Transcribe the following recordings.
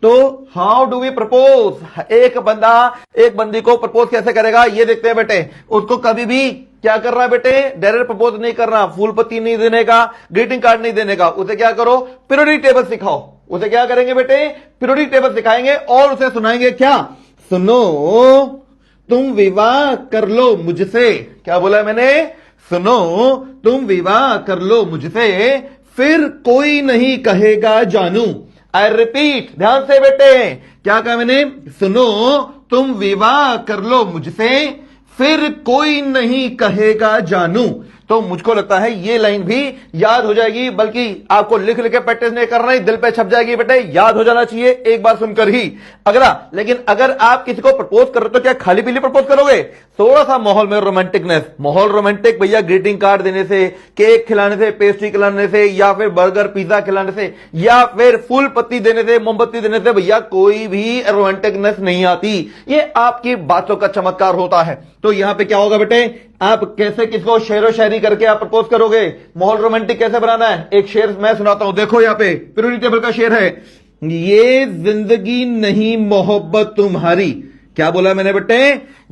तो how do we propose, एक बंदा एक बंदी को प्रपोज कैसे करेगा ये देखते हैं बेटे। उसको कभी भी क्या करना है बेटे, डायरेक्ट प्रपोज नहीं करना, फूल पत्ती नहीं देने का, ग्रीटिंग कार्ड नहीं देने का। उसे क्या करो, पीरियोडिक टेबल सिखाओ। उसे क्या करेंगे बेटे, पीरियोडिक टेबल सिखाएंगे और उसे सुनाएंगे क्या, सुनो तुम विवाह कर लो मुझसे। क्या बोला मैंने, सुनो तुम विवाह कर लो मुझसे, फिर कोई नहीं कहेगा जानू। आई रिपीट, ध्यान से बेटे, क्या कहा मैंने, सुनो तुम विवाह कर लो मुझसे, फिर कोई नहीं कहेगा जानू। तो मुझको लगता है ये लाइन भी याद हो जाएगी, बल्कि आपको लिख लिख के प्रैक्टिस नहीं करना ही, दिल पे छप जाएगी बेटे, याद हो जाना चाहिए एक बार सुनकर ही। अगला, लेकिन अगर आप किसी को प्रपोज कर रहे हो तो क्या खाली पीली प्रपोज करोगे, थोड़ा सा माहौल में रोमांटिकनेस, माहौल रोमांटिक भैया, ग्रीटिंग कार्ड देने से, केक खिलाने से, पेस्ट्री खिलाने से, या फिर बर्गर पिज्जा खिलाने से, या फिर फूल पत्ती देने से, मोमबत्ती देने से भैया कोई भी रोमांटिकनेस नहीं आती। ये आपकी बातों का चमत्कार होता है। तो यहां पे क्या होगा बेटे, आप कैसे किसको शेरो शायरी करके आप प्रपोज करोगे, माहौल रोमांटिक कैसे बनाना है, एक शेर मैं सुनाता हूं। देखो यहां पे पीरियोडिक टेबल का शेर है, ये जिंदगी नहीं मोहब्बत तुम्हारी। क्या बोला मैंने बेटे,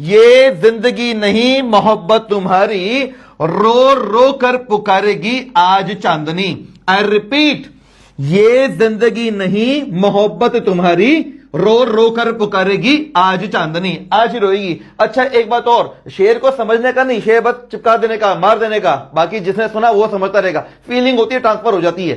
ये जिंदगी नहीं मोहब्बत तुम्हारी, रो रो कर पुकारेगी आज चांदनी। आई रिपीट, ये जिंदगी नहीं मोहब्बत तुम्हारी, रो रो कर पुकारेगी आज चांदनी, आज ही रोएगी। अच्छा एक बात और, शेर को समझने का नहीं, शेर बस चिपका देने का, मार देने का, बाकी जिसने सुना वो समझता रहेगा, फीलिंग होती है, ट्रांसफर हो जाती है।